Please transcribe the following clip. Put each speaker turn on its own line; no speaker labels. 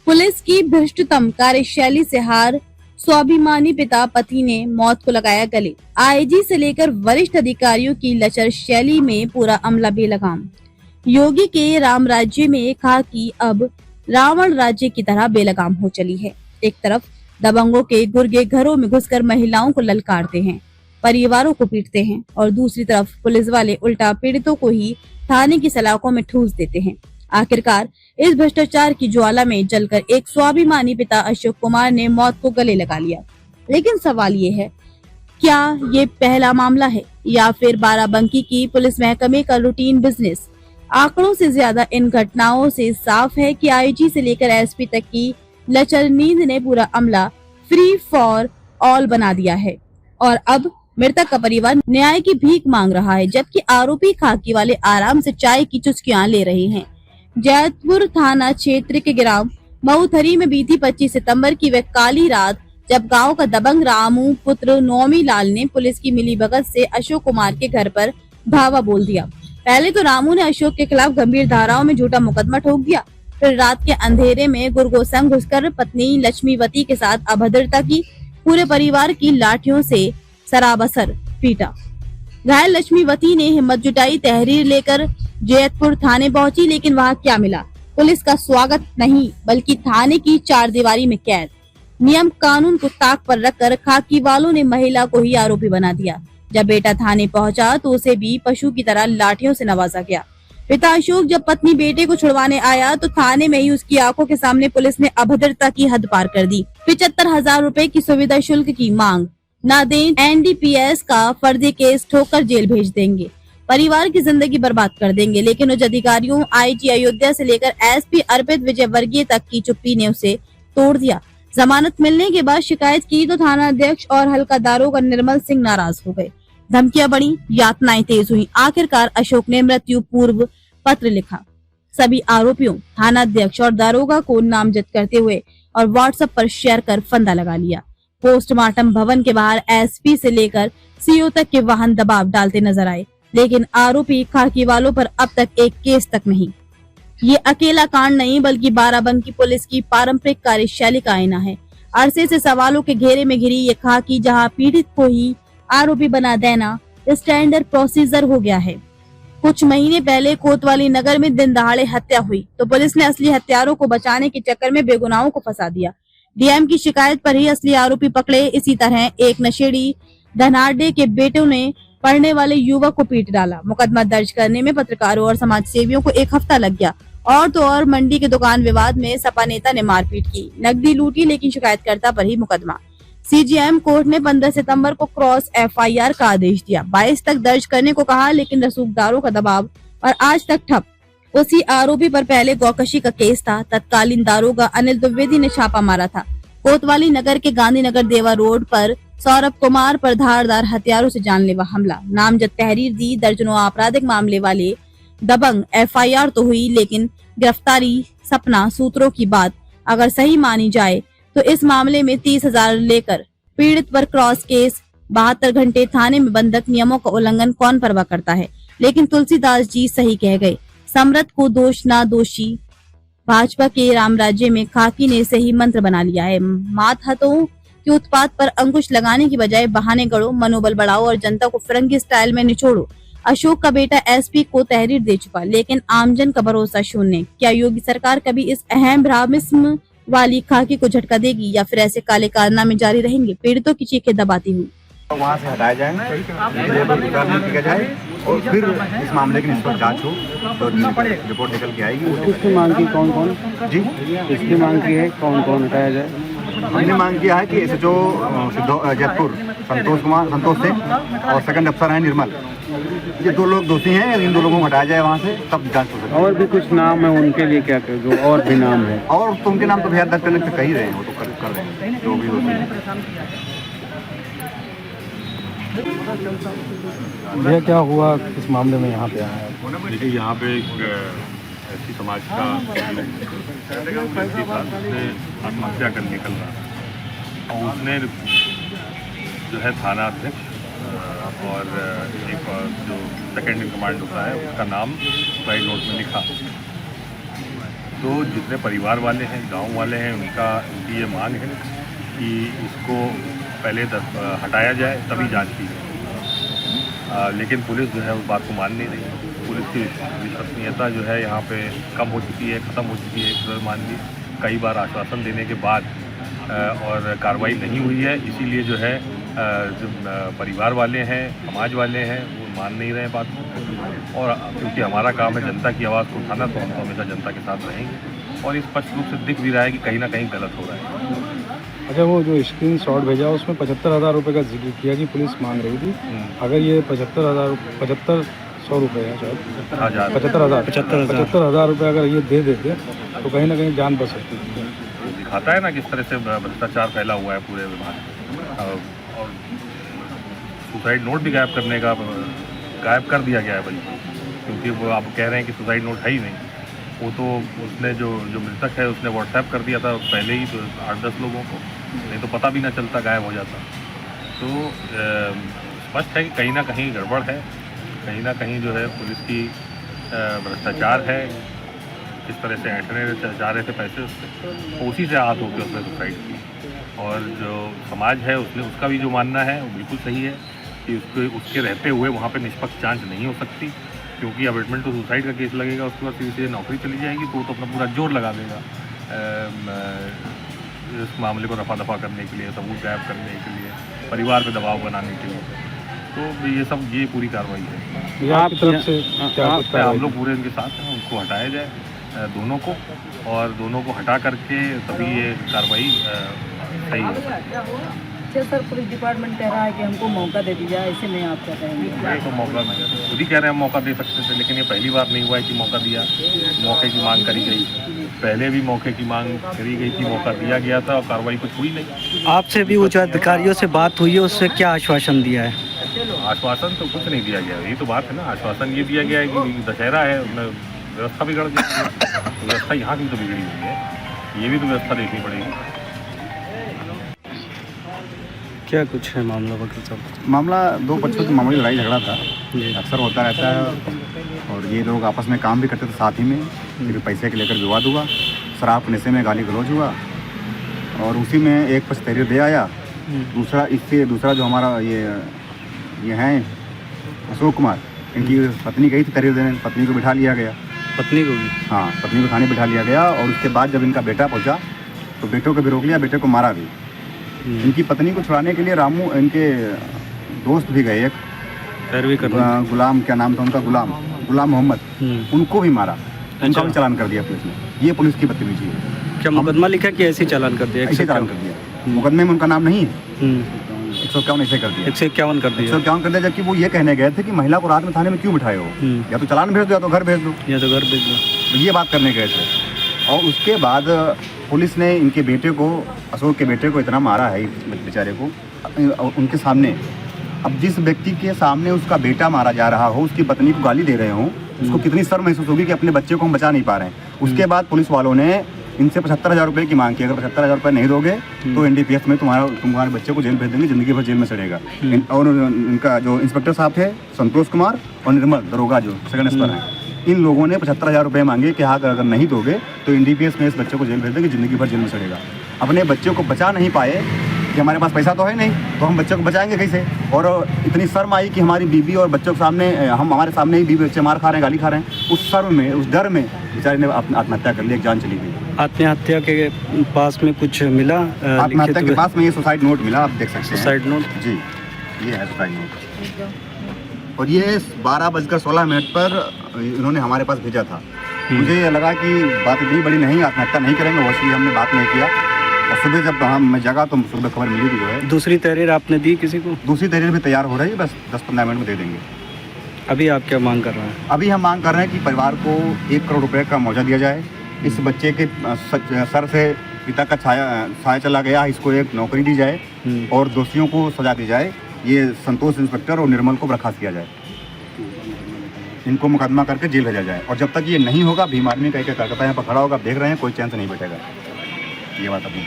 Police की भ्रष्टतम कार्यशैली से हार, स्वाभिमानी पिता पति ने मौत को लगाया गले। आईजी से लेकर वरिष्ठ अधिकारियों की लचर शैली में पूरा अमला बेलगाम। योगी के राम राज्य में खाकी अब रावण राज्य की तरह बेलगाम हो चली है। एक तरफ दबंगों के गुर्गे घरों में घुसकर महिलाओं को ललकारते हैं, परिवारों को पीटते हैं और दूसरी तरफ पुलिस वाले उल्टा पीड़ितों को ही थाने की सलाखों में ठूस देते हैं। आखिरकार इस भ्रष्टाचार की ज्वाला में जलकर एक स्वाभिमानी पिता अशोक कुमार ने मौत को गले लगा लिया। लेकिन सवाल ये है, क्या ये पहला मामला है या फिर बाराबंकी की पुलिस महकमे का रूटीन बिजनेस? आंकड़ों से ज्यादा इन घटनाओं से साफ है कि आईजी से लेकर एसपी तक की लचर नींद ने पूरा अमला फ्री फॉर ऑल बना दिया है और अब मृतक का परिवार न्याय की भीख मांग रहा है, जबकि आरोपी खाकी वाले आराम से चाय की चुस्कियां ले रहे हैं। जैतपुर थाना क्षेत्र के ग्राम मऊथरी में बीती 25 सितंबर की वह काली रात जब गांव का दबंग रामू पुत्र नौमी लाल ने पुलिस की मिलीभगत से अशोक कुमार के घर पर धावा बोल दिया। पहले तो रामू ने अशोक के खिलाफ गंभीर धाराओं में झूठा मुकदमा ठोक दिया, फिर रात के अंधेरे में गुर्गों संग घुसकर पत्नी लक्ष्मीवती के साथ अभद्रता की, पूरे परिवार की लाठियों से सराबसर पीटा। घायल लक्ष्मीवती ने हिम्मत जुटाई, तहरीर लेकर जैतपुर थाने पहुंची, लेकिन वहां क्या मिला? पुलिस का स्वागत नहीं बल्कि थाने की चारदीवारी में कैद। नियम कानून को ताक पर रखकर खाकी वालों ने महिला को ही आरोपी बना दिया। जब बेटा थाने पहुंचा तो उसे भी पशु की तरह लाठियों से नवाजा गया। पिता अशोक जब पत्नी बेटे को छुड़वाने आया तो थाने में ही उसकी आंखों के सामने पुलिस ने अभद्रता की हद पार कर दी। 75,000 रुपए की सुविधा शुल्क की मांग, ना दें एनडीपीएस का फर्जी केस ठोकर जेल भेज देंगे, परिवार की जिंदगी बर्बाद कर देंगे। लेकिन उच्च अधिकारियों आईजी अयोध्या से लेकर एसपी अर्पित विजयवर्गीय तक की चुप्पी ने उसे तोड़ दिया। जमानत मिलने के बाद शिकायत की तो थाना अध्यक्ष और हल्का दारोगा निर्मल सिंह नाराज हो गए। धमकियां बढ़ी, यातनाएं तेज हुई। आखिरकार अशोक ने मृत्यु पूर्व पत्र लिखा सभी आरोपियों, थाना अध्यक्ष और दारोगा को नामजद करते हुए और व्हाट्सएप पर शेयर कर फंदा लगा लिया। पोस्टमार्टम भवन के बाहर एसपी से लेकर सीओ तक के वाहन दबाव डालते नजर आए, लेकिन आरोपी खाकी वालों पर अब तक एक केस तक नहीं। ये अकेला कांड नहीं बल्कि बाराबंकी पुलिस की पारंपरिक कार्यशैली का आईना है। अरसे से सवालों के घेरे में घिरी ये खाकी जहां पीड़ित को ही आरोपी बना देना स्टैंडर्ड प्रोसीजर हो गया है। कुछ महीने पहले कोतवाली नगर में दिन दहाड़े हत्या हुई तो पुलिस ने असली हत्यारों को बचाने के चक्कर में बेगुनाहों को फंसा दिया। डीएम की शिकायत पर ही असली आरोपी पकड़े। इसी तरह एक नशेड़ी धनार्डे के बेटों ने पढ़ने वाले युवक को पीट डाला। मुकदमा दर्ज करने में पत्रकारों और समाज सेवियों को एक हफ्ता लग गया। और तो और मंडी के दुकान विवाद में सपा नेता ने मारपीट की, नकदी लूटी, लेकिन शिकायतकर्ता पर ही मुकदमा। सीजेएम कोर्ट ने 15 सितंबर को क्रॉस एफआईआर का आदेश दिया। 22 तक दर्ज करने को कहा, लेकिन रसूखदारों का दबाव और आज तक ठप। उसी आरोपी पर पहले गौकशी का केस था। तत्कालीन दारोगा अनिल द्विवेदी ने छापा मारा था। कोतवाली नगर के गांधीनगर देवा रोड पर सौरभ कुमार पर धारदार हथियारों से जानलेवा हमला, नामजद तहरीर दी। दर्जनों आपराधिक मामले वाले दबंग एफआईआर तो हुई, लेकिन गिरफ्तारी सपना सूत्रों की बात अगर सही मानी जाए तो इस मामले में 30,000 लेकर पीड़ित पर क्रॉस केस, 72 घंटे थाने में बंधक, नियमों का उल्लंघन कौन परवाह करता है। लेकिन तुलसीदास जी सही कह गए, समर्थ को दोष ना दोषी। भाजपा के राम राज्य में खाकी ने सही मंत्र बना लिया है। मातहतों के उत्पात पर अंकुश लगाने की बजाय बहाने गढ़ो, मनोबल बढ़ाओ और जनता को फिरंगी स्टाइल में निचोड़ो। अशोक का बेटा एसपी को तहरीर दे चुका, लेकिन आमजन का भरोसा शून्य। क्या योगी सरकार कभी इस अहम ब्राह्मण वाली खाकी को झटका देगी या फिर ऐसे काले कारनामे जारी रहेंगे? पीड़ितों की चीखें दबाती हुई
वहाँ से हटाया जाए, किया जाए और फिर इस मामले की निष्पक्ष जांच हो तो रिपोर्ट निकल के आएगी।
इसकी मांग की कौन कौन
जी
इसकी मांग की है, कौन कौन हटाया जाए?
हमने मांग किया है कि एसएचओ जैतपुर संतोष सिंह और सेकंड अफसर हैं निर्मल, ये 2 लोग दोषी हैं, इन 2 लोगों को हटाया जाए वहाँ से, तब जांच हो सकती है।
और भी कुछ नाम है उनके लिए, क्या कर जो और भी नाम है?
और तो उनके नाम तो भैया दर्ज करने से कह ही रहे हैं, वो तो कर रहे हैं जो भी दोषी हैं।
भैया क्या हुआ इस मामले में यहाँ पे आया है?
देखिए यहाँ पे एक ऐसी समाज का व्यक्ति था जिसने आत्महत्या कर निकल रहा था और उसने जो है थाना अध्यक्ष और एक जो सेकंड इन कमांड होता है उसका नाम स्लाइड नोट में लिखा। तो जितने परिवार वाले हैं, गांव वाले हैं, उनकी ये मांग है कि इसको पहले हटाया जाए तभी जांच की जाए। लेकिन पुलिस जो है उस बात को मान नहीं रही। पुलिस की विश्वसनीयता जो है यहाँ पे कम हो चुकी है, ख़त्म हो चुकी है। मान ली कई बार आश्वासन देने के बाद और कार्रवाई नहीं हुई है, इसीलिए जो है जो परिवार वाले हैं, समाज वाले हैं, वो मान नहीं रहे बात को। और क्योंकि हमारा काम है जनता की आवाज़ को उठाना, तो हम तो हमेशा जनता के साथ रहेंगे। और इस स्पष्ट रूप से दिख भी रहा है कि कहीं ना कहीं गलत हो रहा है।
अच्छा, वो जो स्क्रीनशॉट भेजा उसमें 75,000 रुपये का जिक्र किया कि पुलिस मांग रही थी। अगर ये 75,100 रुपये है शायद, 75,000 रुपये अगर ये दे देते तो कहीं ना कहीं जान बच सकती थी।
दिखाता है ना किस तरह से भ्रष्टाचार फैला हुआ है पूरे विभाग में। और सुसाइड नोट भी गायब कर दिया गया है बल्कि, क्योंकि वो आप कह रहे हैं कि सुसाइड नोट है ही नहीं। वो तो उसने जो मृतक है उसने व्हाट्सएप कर दिया था पहले ही, तो 8-10 लोगों को, नहीं तो पता भी ना चलता, गायब हो जाता। तो स्पष्ट है कि कहीं ना कहीं गड़बड़ है, कहीं ना कहीं जो है पुलिस की भ्रष्टाचार है। किस तरह से ऐंठने जा रहे थे पैसे उससे, उसी से आहत होकर उसने सुसाइड की। और जो समाज है उसका भी जो मानना है वो बिल्कुल सही है कि उसके रहते हुए वहाँ पे निष्पक्ष जांच नहीं हो सकती, क्योंकि अबेटमेंट टू सुसाइड का केस लगेगा, उसके बाद सीधे नौकरी चली जाएगी, तो अपना पूरा जोर लगा देगा इस मामले को रफा दफा करने के लिए, सबूत गायब करने के लिए, परिवार पे दबाव बनाने के लिए। तो ये पूरी कार्रवाई है।
आपकी तरफ से
हम लोग पूरे इनके साथ हैं, उनको हटाया जाए दोनों को, और दोनों को हटा करके तभी ये कार्रवाई सही है।
सर, पुलिस डिपार्टमेंट कह रहा है कि हमको मौका दे दीजिए, ऐसे में आप कहते हैं?
तो मौका खुद ही कह रहे हैं मौका दे सकते थे, लेकिन ये पहली बार नहीं हुआ है कि मौका दिया। मौके की मांग करी गई, पहले भी मौके की मांग करी गई थी, मौका दिया गया था और कार्रवाई कुछ हुई नहीं।
आपसे भी उच्च अधिकारियों से बात हुई है, उससे क्या आश्वासन दिया है?
आश्वासन तो कुछ नहीं दिया गया, यही तो बात है ना। आश्वासन ये दिया गया है कि दशहरा है, व्यवस्था बिगड़ गई। व्यवस्था यहाँ की तो बिगड़ी हुई है, ये भी तो व्यवस्था देखनी पड़ेगी।
क्या कुछ है मामला वकील साहब?
मामला दो पक्षों की मामूली लड़ाई झगड़ा था, अक्सर होता रहता है। और ये लोग आपस में काम भी करते थे साथ ही में, फिर पैसे के लेकर विवाद हुआ, शराब के नशे में गाली गलौज हुआ, और उसी में एक पक्ष तहरीर दे आया, दूसरा जो हमारा ये हैं अशोक कुमार, इनकी पत्नी गई थी तहरीर देने, पत्नी को बिठा लिया गया।
पत्नी को भी?
हाँ, पत्नी को थाने बिठा लिया गया। और उसके बाद जब इनका बेटा पहुंचा तो बेटों को भी रोक लिया, बेटे को मारा भी। इनकी पत्नी को छुड़ाने के लिए रामू, इनके दोस्त भी गए, एक गुलाम, क्या नाम था उनका, गुलाम मोहम्मद, उनको भी मारा, उनका भी चालान कर दिया पुलिस ने। ये पुलिस की बदतमीजी है।
क्या मुकदमा लिखा कि ऐसे चालान कर दिया?
ऐसे चालान कर दिया, मुकदमे में उनका नाम नहीं है। 151 ऐसे कर दिया,
151 कर दिया,
151 कर दिया। जबकि वो ये कहने गए थे कि महिला को रात में थाने में क्यों बिठाए हो, या तो चालान भेज दो या तो घर भेज दो, ये बात करने गए थे। और उसके बाद पुलिस ने इनके बेटे को, अशोक के बेटे को इतना मारा है बेचारे को उनके सामने। अब जिस व्यक्ति के सामने उसका बेटा मारा जा रहा हो, उसकी पत्नी को गाली दे रहे हो, उसको कितनी शर्म महसूस होगी कि अपने बच्चे को हम बचा नहीं पा रहे हैं। उसके बाद पुलिस वालों ने इनसे 75,000 रुपये की मांग की। अगर 75,000 रुपये नहीं दोगे तो NDPS में तुम्हारे बच्चे को जेल भेज देंगे, ज़िंदगी भर जेल में सड़ेगा। और इनका जो इंस्पेक्टर साहब थे संतोष कुमार और निर्मल दरोगा जो सेकंड इंस्पेक्टर हैं, इन लोगों ने 75,000 रुपये मांगे कि हाँ अगर नहीं दोगे तो NDPS में इस बच्चे को जेल भेज देंगे, ज़िंदगी भर जेल में सड़ेगा। अपने बच्चे को बचा नहीं पाए कि हमारे पास पैसा तो है नहीं, तो हम बच्चे को बचाएंगे कैसे। और इतनी शर्म आई कि हमारी बीबी और बच्चों के सामने, हमारे सामने ही बीबी बच्चे मार खा रहे हैं, गाली खा रहे हैं। उस शर्म में, उस डर में बेचारे ने आत्महत्या कर ली, एक जान चली गई।
आत्महत्या के पास में कुछ मिला?
आत्महत्या के पास में ये सुसाइड नोट मिला, आप देख सकते हैं।
Suicide note?
जी, ये है सुसाइड नोट। और ये 12:16 पर इन्होंने हमारे पास भेजा था। मुझे ये लगा कि बात इतनी बड़ी नहीं, आत्महत्या नहीं करेंगे, वो इसलिए हमने बात नहीं किया। और सुबह जब मैं जगा तो सुबह खबर मिली थी जो है।
दूसरी तहरीर आपने दी किसी को?
दूसरी तहरीर भी तैयार हो रही है, बस 10-15 मिनट में दे देंगे।
अभी आप क्या मांग कर रहे हैं?
अभी हम मांग कर रहे हैं कि परिवार को 1 करोड़ रुपए का मुआवजा दिया जाए। इस बच्चे के सर से पिता का छाया चला गया, इसको एक नौकरी दी जाए और दोषियों को सजा दी जाए। ये संतोष इंस्पेक्टर और निर्मल को बर्खास्त किया जाए, इनको मुकदमा करके जेल भेजा जाए। और जब तक ये नहीं होगा, भीम आर्मी का एक कार्यकर्ता यहाँ पर खड़ा होगा, देख रहे हैं, कोई चैन से नहीं बैठेगा। ये बात अपनी